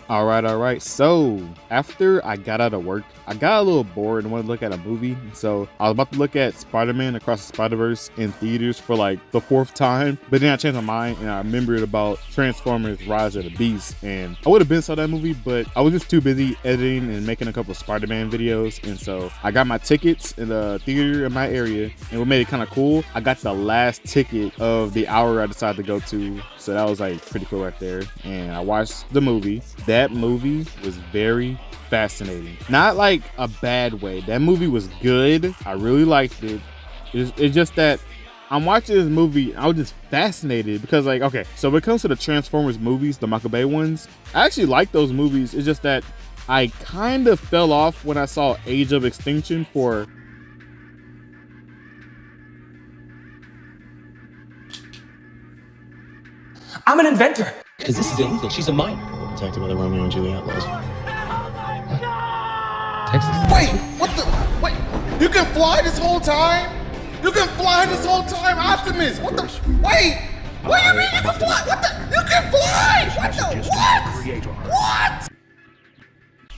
All right. So after I got out of work, I got a little bored and wanted to look at a movie. So I was about to look at Spider-Man Across the Spider-Verse in theaters for like the fourth time, but then I changed my mind and I remembered about Transformers Rise of the Beast. And I would have been saw that movie, but I was just too busy editing and making a couple of Spider-Man videos. And so I got my tickets in the theater in my area. And what made it kind of cool, I got the last ticket of the hour I decided to go to. So that was like pretty cool right there. And I watched the movie. That movie was very fascinating. Not like a bad way. That movie was good. I really liked it. It's just that I'm watching this movie, I was just fascinated because like, okay, so when it comes to the Transformers movies, the Michael Bay ones, I actually like those movies. It's just that I kind of fell off when I saw Age of Extinction for I'm an inventor. Because this is illegal. She's a minor. Protected by the Romeo and Juliet laws. Texas. Wait, what the? Wait, you can fly this whole time? You can fly this whole time, Optimus? What the? Wait, what do you mean you can fly? What the? You can fly? What the? What?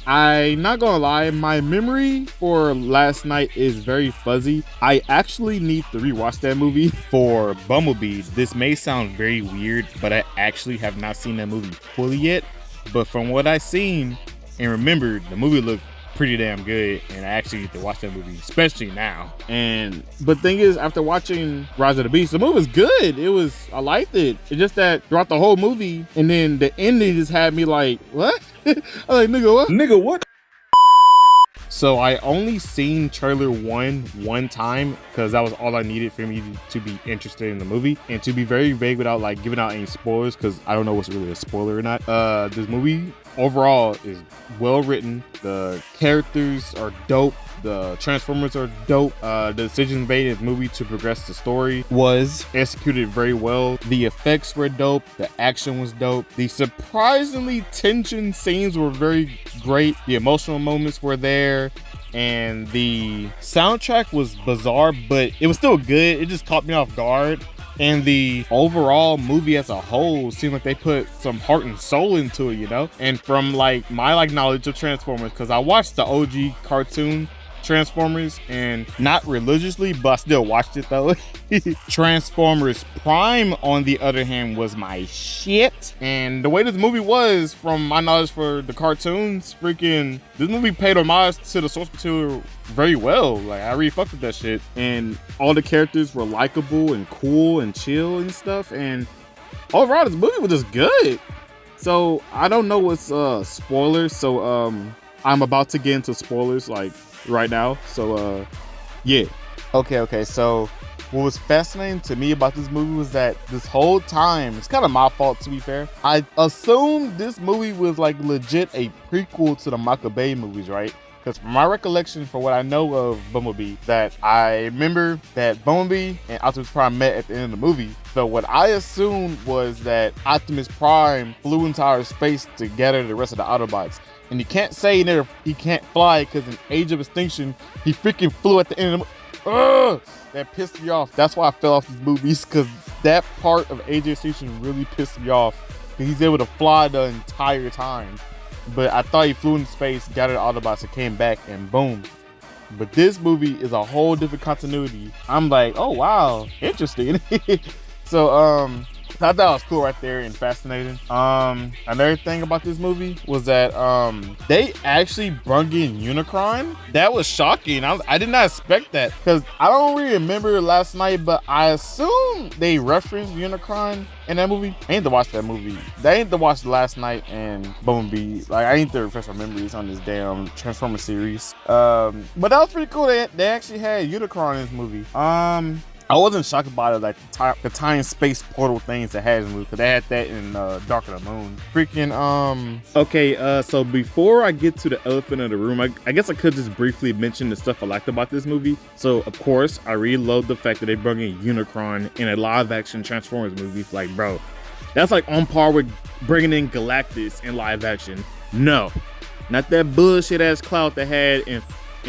I'm not gonna lie, my memory for last night is very fuzzy. I actually need to rewatch that movie for Bumblebee. This may sound very weird, but I actually have not seen that movie fully yet. But from what I've seen and remembered, the movie looked pretty damn good, and I actually need to watch that movie, especially now. But thing is, after watching Rise of the Beast, the movie was good. I liked it. It's just that throughout the whole movie, and then the ending just had me like, what? I'm like, nigga, what? Nigga, what? So I only seen trailer one time because that was all I needed for me to be interested in the movie, and to be very vague without like giving out any spoilers because I don't know what's really a spoiler or not. This movie overall is well written. The characters are dope. The Transformers are dope. The decisions made in this movie to progress the story was executed very well. The effects were dope. The action was dope. The surprisingly tension scenes were very great. The emotional moments were there. And the soundtrack was bizarre, but it was still good. It just caught me off guard. And the overall movie as a whole seemed like they put some heart and soul into it, you know? And from like my like knowledge of Transformers, because I watched the OG cartoon Transformers, and not religiously, but I still watched it though. Transformers Prime, on the other hand, was my shit. And the way this movie was, from my knowledge for the cartoons, this movie paid homage to the source material very well. Like, I really fucked with that shit. And all the characters were likable and cool and chill and stuff. And overall, this movie was just good. So I don't know what's spoilers. So I'm about to get into spoilers like right now. So yeah. Okay. So what was fascinating to me about this movie was that this whole time, it's kind of my fault to be fair, I assumed this movie was like legit a prequel to the Michael Bay movies, right? Because from my recollection, for what I know of Bumblebee, that I remember that Bumblebee and Optimus Prime met at the end of the movie. So what I assumed was that Optimus Prime flew into outer space to gather the rest of the Autobots. And you can't say he can't fly, because in Age of Extinction, he freaking flew at the end of the movie. That pissed me off. That's why I fell off these movies, because that part of Age of Extinction really pissed me off. He's able to fly the entire time. But I thought he flew into space, gathered the Autobots, and came back, and boom. But this movie is a whole different continuity. I'm like, oh wow, interesting. So I thought that was cool right there and fascinating. Another thing about this movie was that they actually brung in Unicron. That was shocking. I did not expect that, because I don't really remember last night, but I assume they referenced Unicron in that movie. I need to watch that movie. I need to watch Last Night and Bumblebee. Like, I need to refresh my memories on this damn Transformers series. But that was pretty cool. They actually had Unicron in this movie. I wasn't shocked about it, like the time space portal things that had in the movie, because they had that in Dark of the Moon. Okay, so before I get to the elephant in the room, I guess I could just briefly mention the stuff I liked about this movie. So of course, I really love the fact that they brought in Unicron in a live action Transformers movie. Like, bro, that's like on par with bringing in Galactus in live action. No, not that bullshit ass clout they had in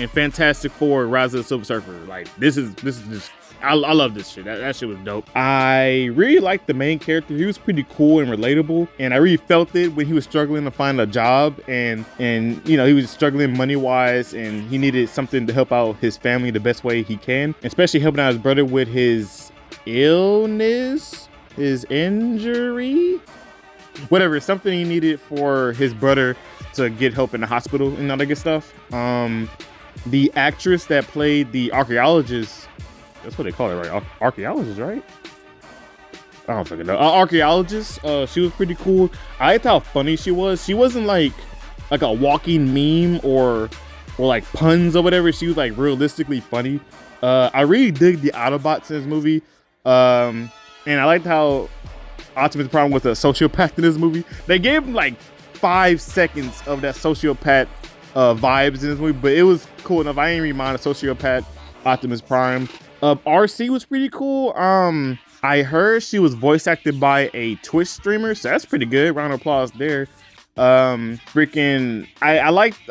Fantastic Four: Rise of the Silver Surfer. Like, this is just I love this shit. That shit was dope. I really liked the main character. He was pretty cool and relatable, and I really felt it when he was struggling to find a job, and you know, he was struggling money wise, and he needed something to help out his family the best way he can, especially helping out his brother with his illness, his injury, whatever, something he needed for his brother to get help in the hospital and all that good stuff. The actress that played the archaeologist, that's what they call it, right? Archaeologist, right? I don't fucking know. Archaeologist, she was pretty cool. I liked how funny she was. She wasn't like a walking meme or like puns or whatever. She was like realistically funny. I really dig the Autobots in this movie. And I liked how Optimus Prime was a sociopath in this movie. They gave him like 5 seconds of that sociopath vibes in this movie, but it was cool enough. I ain't really mind a sociopath Optimus Prime. RC was pretty cool. I heard she was voice acted by a Twitch streamer, so that's pretty good. Round of applause there. I liked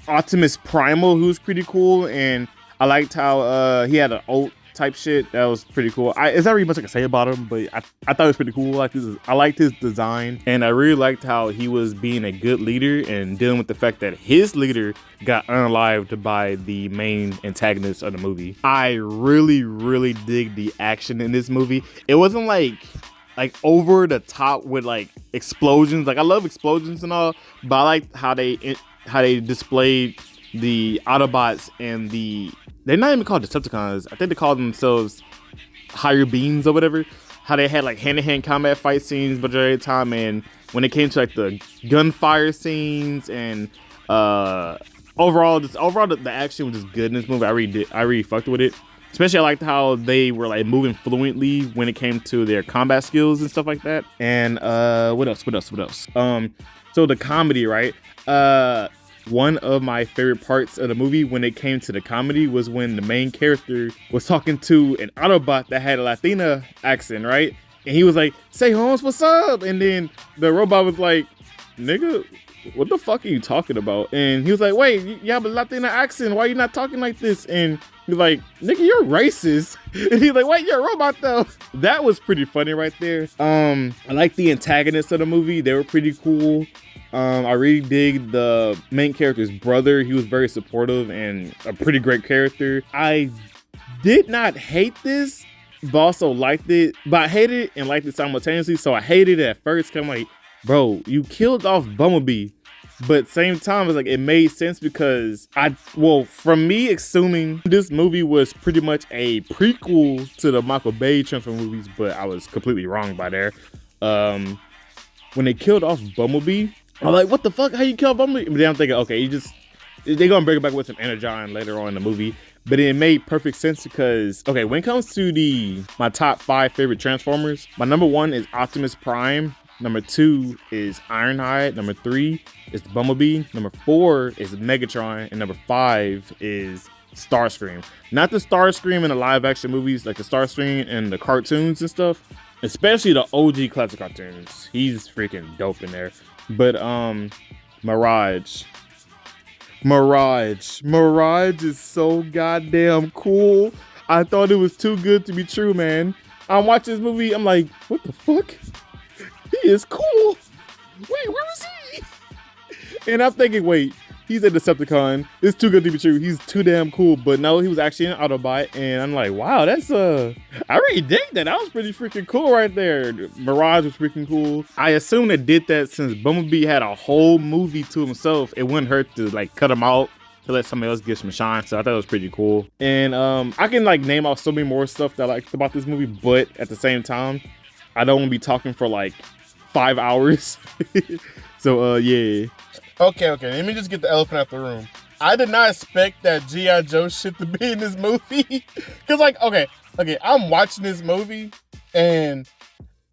Optimus Primal, who was pretty cool, and I liked how he had an ult type shit. That was pretty cool. It's not really much I can say about him, but I thought it was pretty cool. I liked his design, and I really liked how he was being a good leader and dealing with the fact that his leader got unalived by the main antagonist of the movie. I really, really dig the action in this movie. It wasn't like over the top with like explosions. Like, I love explosions and all, but I liked how they displayed the Autobots and they're not even called Decepticons. I think they called themselves higher beings or whatever. How they had like hand-to-hand combat fight scenes majority of the time, and when it came to like the gunfire scenes and overall the action was just good in this movie. I really fucked with it. Especially I liked how they were like moving fluently when it came to their combat skills and stuff like that. And what else? So the comedy, right? One of my favorite parts of the movie when it came to the comedy was when the main character was talking to an Autobot that had a Latina accent, right? And he was like, "Say, Holmes, what's up?" And then the robot was like, "Nigga, what the fuck are you talking about?" And he was like, "Wait, you have a Latina accent. Why are you not talking like this?" And he was like, "Nigga, you're racist." And he's like, "Wait, you're a robot though." That was pretty funny right there. I like the antagonists of the movie. They were pretty cool. I really dig the main character's brother. He was very supportive and a pretty great character. I did not hate this, but also liked it. But I hated it and liked it simultaneously. So I hated it at first. Cause I'm like, bro, you killed off Bumblebee. But at the same time, it's like it made sense because from me assuming this movie was pretty much a prequel to the Michael Bay Transformers movies, but I was completely wrong by there. When they killed off Bumblebee, I'm like, what the fuck? How you kill Bumblebee? But then I'm thinking, okay, they're gonna bring it back with some Energon later on in the movie. But it made perfect sense because, okay, when it comes to my top 5 favorite Transformers, my number 1 is Optimus Prime. Number 2 is Ironhide. Number 3 is Bumblebee. Number 4 is Megatron. And number 5 is Starscream. Not the Starscream in the live action movies, like the Starscream and the cartoons and stuff. Especially the OG classic cartoons. He's freaking dope in there. But Mirage is so goddamn cool. I thought it was too good to be true, man. I'm watching this movie, I'm like, what the fuck? He is cool. Wait, where is he? And I'm thinking, wait, he's a Decepticon. It's too good to be true. He's too damn cool. But no, he was actually an Autobot. And I'm like, wow, that's I really dig that. That was pretty freaking cool right there. Mirage was freaking cool. I assume they did that since Bumblebee had a whole movie to himself. It wouldn't hurt to like cut him out to let somebody else get some shine. So I thought it was pretty cool. And I can like name off so many more stuff that I liked about this movie. But at the same time, I don't want to be talking for like 5 hours. So yeah. Okay, let me just get the elephant out the room. I did not expect that G.I. Joe shit to be in this movie. Cause like, okay, I'm watching this movie and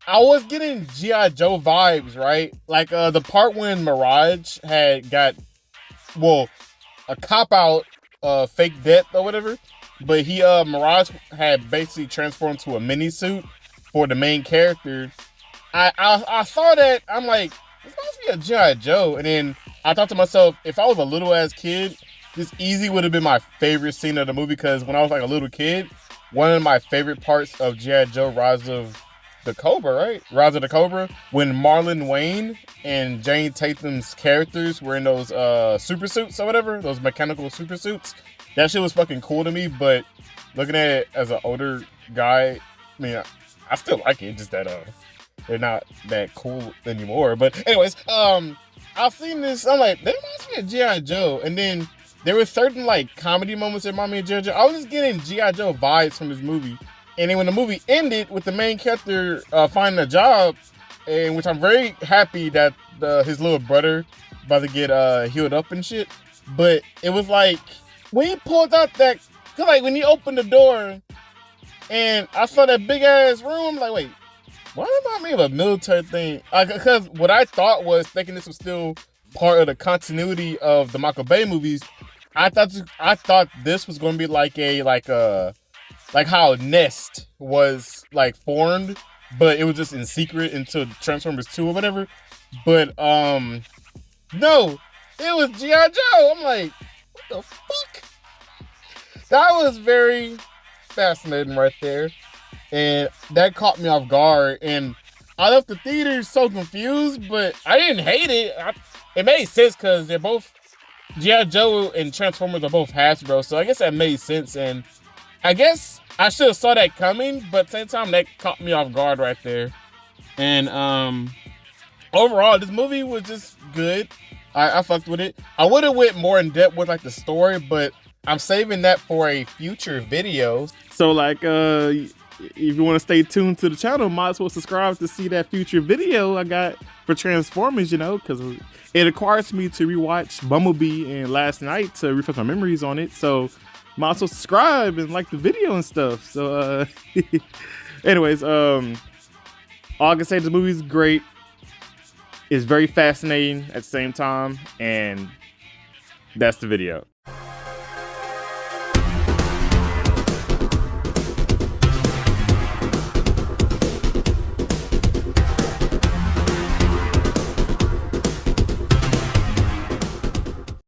I was getting G.I. Joe vibes, right? Like the part when Mirage had got, a cop-out fake death or whatever. But Mirage had basically transformed to a mini suit for the main character. I saw that, I'm like, this must be a G.I. Joe. And then I thought to myself, if I was a little ass kid, this easy would have been my favorite scene of the movie because when I was like a little kid, one of my favorite parts of G.I. Joe Rise of the Cobra, right? Rise of the Cobra, when Marlon Wayne and Jane Tatham's characters were in those super suits or whatever, those mechanical super suits. That shit was fucking cool to me, but looking at it as an older guy, I mean, I still like it, just that they're not that cool anymore. But anyways, I've seen this, I'm like, that reminds me of G.I. Joe. And then there were certain like comedy moments that remind me of G.I. Joe. I was just getting G.I. Joe vibes from this movie. And then when the movie ended with the main character finding a job, and which I'm very happy that his little brother about to get healed up and shit. But it was like when he pulled out that, cause like when he opened the door and I saw that big ass room, I'm like, wait, why am I of a military thing? Because what I thought was, thinking this was still part of the continuity of the Michael Bay movies, I thought this was gonna be like how Nest was like formed, but it was just in secret until Transformers 2 or whatever. But no, it was G.I. Joe. I'm like, what the fuck? That was very fascinating right there. And that caught me off guard. And I left the theater so confused, but I didn't hate it. It made sense because they're both, G.I. Joe and Transformers are both Hasbro. So I guess that made sense. And I guess I should have saw that coming, but at the same time, that caught me off guard right there. And overall, this movie was just good. I fucked with it. I would have went more in depth with like the story, but I'm saving that for a future video. So like, if you want to stay tuned to the channel, might as well subscribe to see that future video I got for Transformers, you know, because it requires me to rewatch Bumblebee and Last Night to refresh my memories on it. So might as well subscribe and like the video and stuff. So anyways, all I can say, the movie's great. It's very fascinating at the same time, and that's the video.